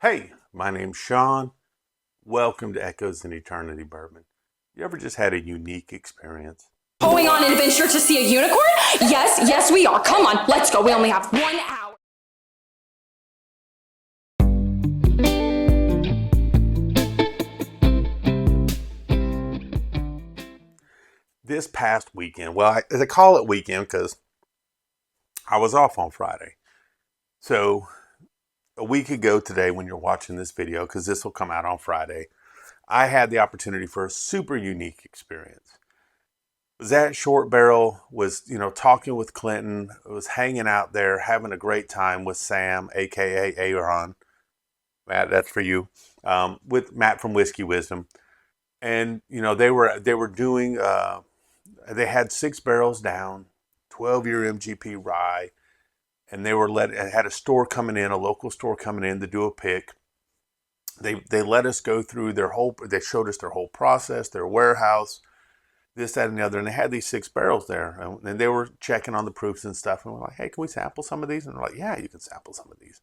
Hey, my name's Sean. Welcome to Echoes in Eternity Bourbon. You ever just had a unique experience? Going on an adventure to see a unicorn? Yes, yes, we are. Come on, let's go. We only have 1 hour. This past weekend, well, I call it weekend because I was off on Friday. So, a week ago today, when you're watching this video, because this will come out on Friday, I had the opportunity for a super unique experience. Was at ShortBarrel, was talking with Clinton, was hanging out there, having a great time with Sam, aka Aaron. Matt, that's for you. With Matt from Whiskey Wisdom, and they were doing. They had 6 barrels down, 12-year MGP rye, and they had a store coming in, a local store coming in to do a pick. They let us go through their whole. They showed us their whole process, their warehouse, this, that, and the other, and they had these 6 barrels there, and they were checking on the proofs and stuff. And we're like, "Hey, can we sample some of these?" And they're like, "Yeah, you can sample some of these."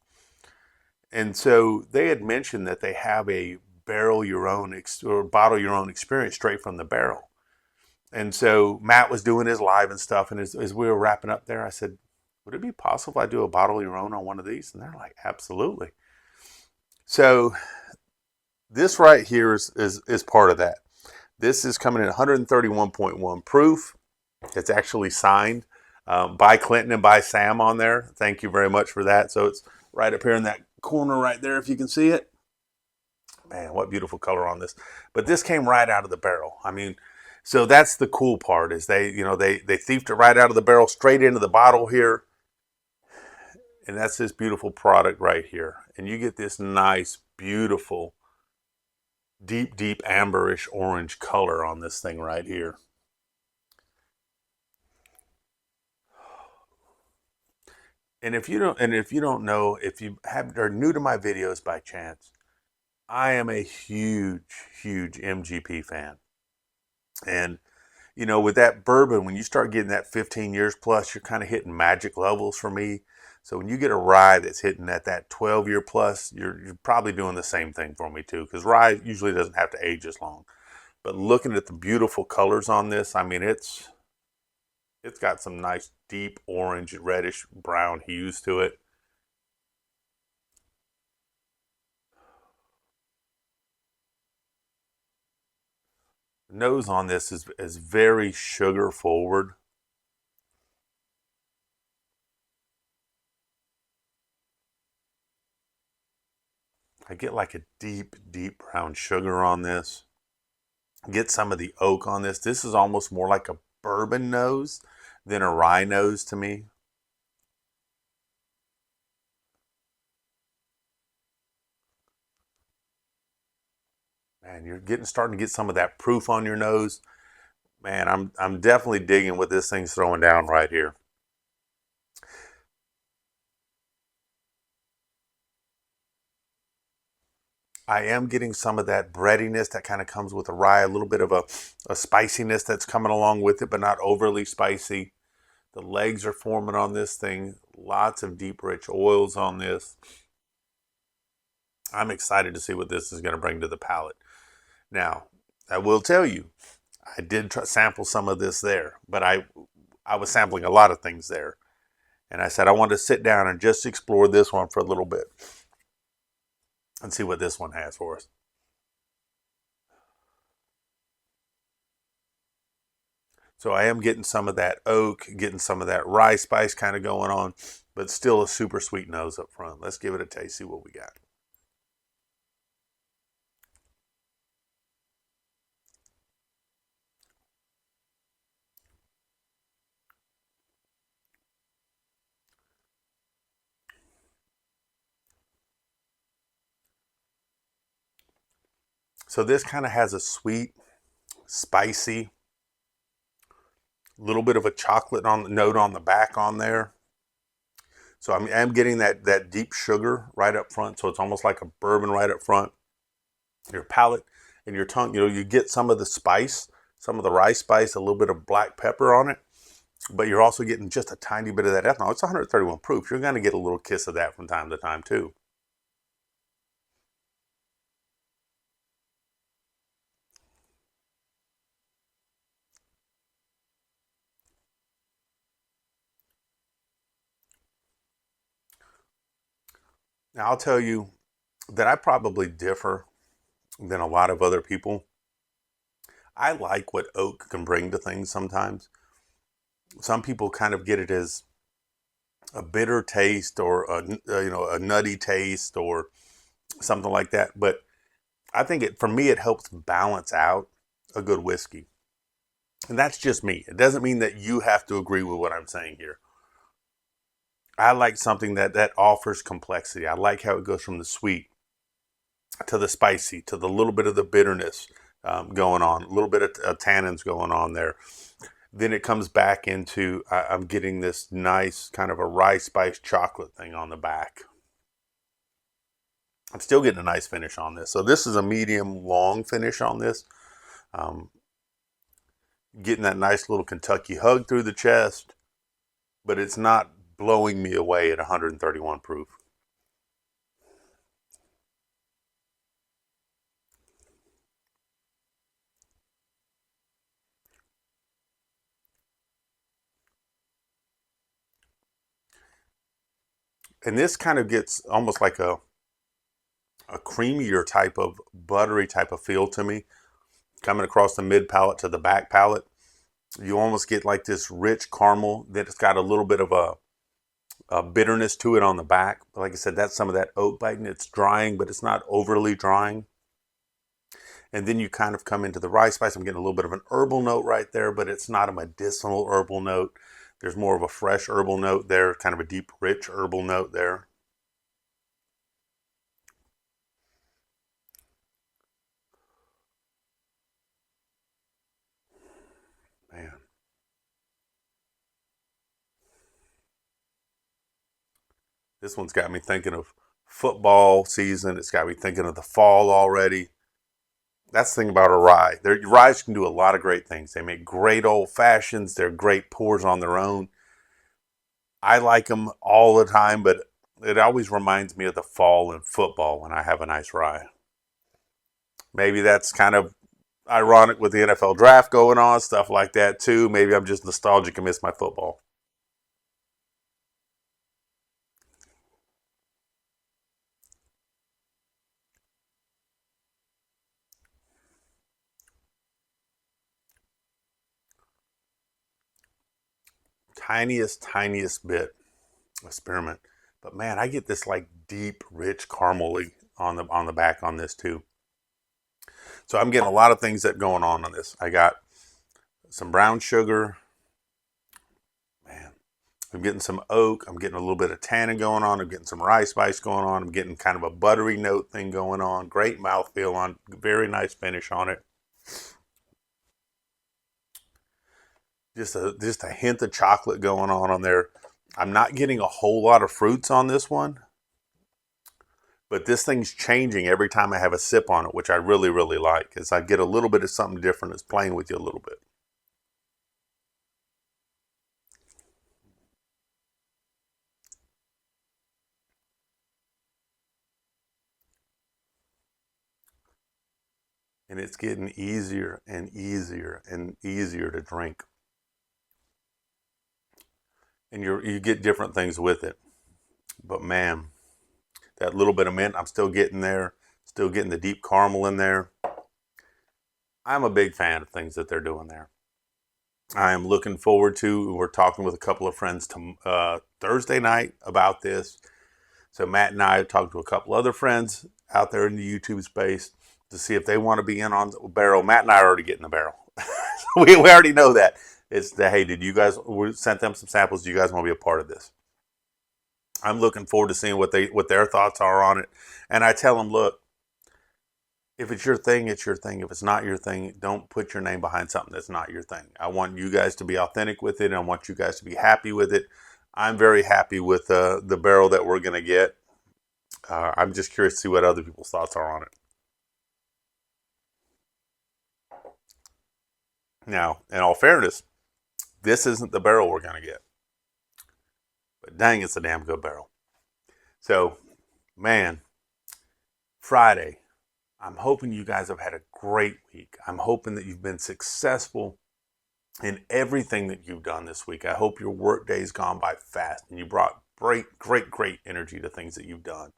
And so they had mentioned that they have a barrel your own or bottle your own experience straight from the barrel. And so Matt was doing his live and stuff. And as we were wrapping up there, I said, "Would it be possible I do a bottle your own on one of these?" And they're like, "Absolutely." So this right here is part of that. This is coming in 131.1 proof. It's actually signed by Clinton and by Sam on there. Thank you very much for that. So it's right up here in that corner right there, if you can see it. Man, what beautiful color on this. But this came right out of the barrel. I mean, so that's the cool part is they thieved it right out of the barrel straight into the bottle here. And that's this beautiful product right here. And you get this nice, beautiful, deep amberish orange color on this thing right here. And if you don't know, if you are new to my videos by chance, I am a huge MGP fan. And with that bourbon, when you start getting that 15 years plus, you're kind of hitting magic levels for me. So when you get a rye that's hitting at that 12-year plus, you're probably doing the same thing for me too, because rye usually doesn't have to age as long. But looking at the beautiful colors on this, I mean, it's got some nice deep orange, reddish brown hues to it. The nose on this is very sugar forward. I get like a deep brown sugar on this. Get some of the oak on this. This is almost more like a bourbon nose than a rye nose to me. Man, you're starting to get some of that proof on your nose. Man, I'm definitely digging what this thing's throwing down right here. I am getting some of that breadiness that kind of comes with a rye, a little bit of a spiciness that's coming along with it, but not overly spicy. The legs are forming on this thing. Lots of deep, rich oils on this. I'm excited to see what this is going to bring to the palate. Now, I will tell you, I did sample some of this there, but I was sampling a lot of things there. And I said I wanted to sit down and just explore this one for a little bit and see what this one has for us. So I am getting some of that oak, getting some of that rye spice kind of going on, but still a super sweet nose up front. Let's give it a taste, see what we got. So this kind of has a sweet, spicy, little bit of a chocolate on the note on the back on there. So I'm getting that deep sugar right up front. So it's almost like a bourbon right up front. Your palate and your tongue, you get some of the spice, some of the rice spice, a little bit of black pepper on it, but you're also getting just a tiny bit of that ethanol. It's 131 proof. You're going to get a little kiss of that from time to time too. Now, I'll tell you that I probably differ than a lot of other people. I like what oak can bring to things sometimes. Some people kind of get it as a bitter taste or a nutty taste or something like that. But I think for me it helps balance out a good whiskey. And that's just me. It doesn't mean that you have to agree with what I'm saying here. I like something that offers complexity. I like how it goes from the sweet to the spicy to the little bit of the bitterness going on, a little bit of tannins going on there. Then it comes back into I'm getting this nice kind of a rye spice chocolate thing on the back. I'm still getting a nice finish on this. So this is a medium long finish on this. Um, Getting that nice little Kentucky hug through the chest, but it's not blowing me away at 131 proof. And this kind of gets almost like a creamier type of buttery type of feel to me, coming across the mid palate to the back palate. You almost get like this rich caramel that's got a little bit of a bitterness to it on the back. But like I said, that's some of that oak biting. It's drying, but it's not overly drying. And then you kind of come into the rye spice. I'm getting a little bit of an herbal note right there, but it's not a medicinal herbal note. There's more of a fresh herbal note there, kind of a deep, rich herbal note there. Man. This one's got me thinking of football season. It's got me thinking of the fall already. That's the thing about a rye. Ryes can do a lot of great things. They make great old fashions. They're great pours on their own. I like them all the time, but it always reminds me of the fall in football when I have a nice rye. Maybe that's kind of ironic with the NFL draft going on, stuff like that too. Maybe I'm just nostalgic and miss my football. Tiniest bit of spearmint. But man, I get this like deep, rich caramely on the back on this too. So I'm getting a lot of things that going on this. I got some brown sugar. Man, I'm getting some oak. I'm getting a little bit of tannin going on. I'm getting some rye spice going on. I'm getting kind of a buttery note thing going on. Great mouthfeel on. Very nice finish on it. Just a hint of chocolate going on there. I'm not getting a whole lot of fruits on this one, but this thing's changing every time I have a sip on it, which I really, really like. As I get a little bit of something different, it's playing with you a little bit. And it's getting easier and easier and easier to drink. And you get different things with it. But man, that little bit of mint, I'm still getting there. Still getting the deep caramel in there. I'm a big fan of things that they're doing there. I am looking forward to, we're talking with a couple of friends Thursday night about this. So Matt and I have talked to a couple other friends out there in the YouTube space to see if they want to be in on the barrel. Matt and I are already getting the barrel. we already know that. It's the, hey, did you guys, we sent them some samples. Do you guys want to be a part of this? I'm looking forward to seeing what their thoughts are on it. And I tell them, look, if it's your thing, it's your thing. If it's not your thing, don't put your name behind something that's not your thing. I want you guys to be authentic with it. And I want you guys to be happy with it. I'm very happy with the barrel that we're going to get. I'm just curious to see what other people's thoughts are on it. Now, in all fairness, this isn't the barrel we're going to get. But dang, it's a damn good barrel. So, man, Friday, I'm hoping you guys have had a great week. I'm hoping that you've been successful in everything that you've done this week. I hope your work day's gone by fast and you brought great energy to things that you've done.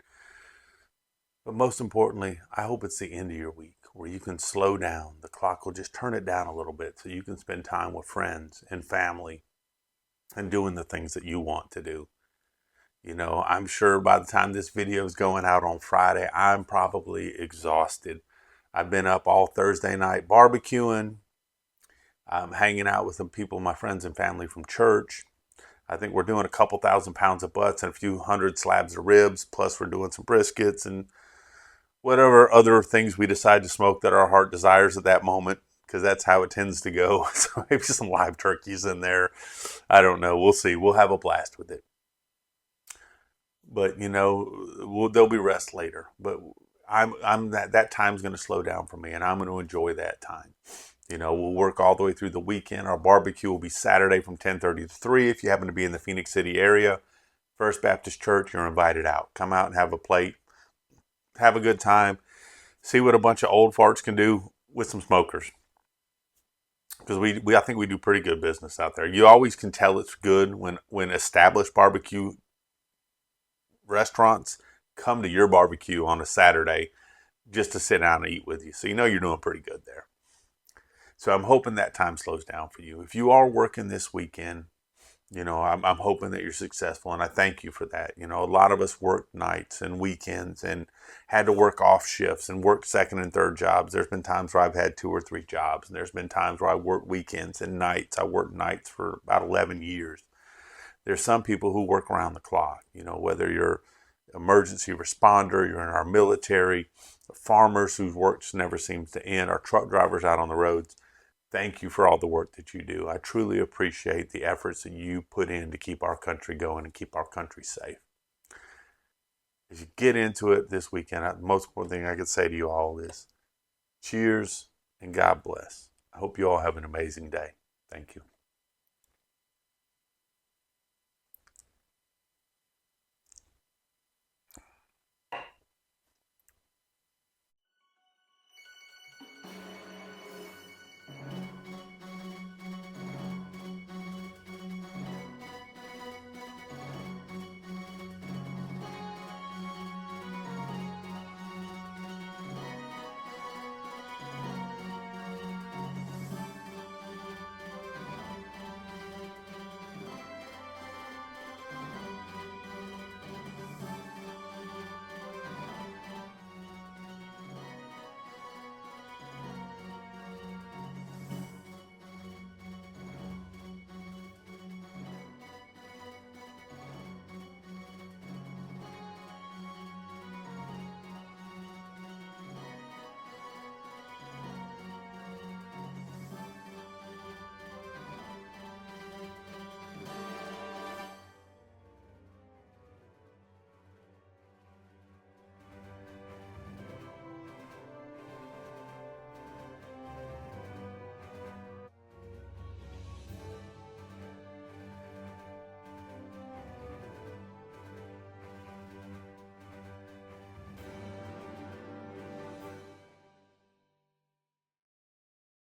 But most importantly, I hope it's the end of your week where you can slow down. The clock will just turn it down a little bit so you can spend time with friends and family and doing the things that you want to do. You know, I'm sure by the time this video is going out on Friday, I'm probably exhausted. I've been up all Thursday night barbecuing. I'm hanging out with some people, my friends and family from church. I think we're doing a couple 1,000 pounds of butts and a few hundred slabs of ribs. Plus, we're doing some briskets and whatever other things we decide to smoke that our heart desires at that moment, because that's how it tends to go. So maybe some live turkeys in there. I don't know. We'll see. We'll have a blast with it. But you know, there'll be rest later. But I'm that time's going to slow down for me, and I'm going to enjoy that time. You know, we'll work all the way through the weekend. Our barbecue will be Saturday from 10:30 to 3. If you happen to be in the Phoenix City area, First Baptist Church, you're invited out. Come out and have a plate. Have a good time. See what a bunch of old farts can do with some smokers. Because I think we do pretty good business out there. You always can tell it's good when established barbecue restaurants come to your barbecue on a Saturday just to sit down and eat with you. So you know you're doing pretty good there. So I'm hoping that time slows down for you. If you are working this weekend, you know, I'm hoping that you're successful, and I thank you for that. You know, a lot of us worked nights and weekends and had to work off shifts and work second and third jobs. There's been times where I've had 2 or 3 jobs, and there's been times where I worked weekends and nights. I worked nights for about 11 years. There's some people who work around the clock, you know, whether you're emergency responder, you're in our military, farmers whose work just never seems to end, our truck drivers out on the roads. Thank you for all the work that you do. I truly appreciate the efforts that you put in to keep our country going and keep our country safe. As you get into it this weekend, the most important thing I could say to you all is cheers and God bless. I hope you all have an amazing day. Thank you.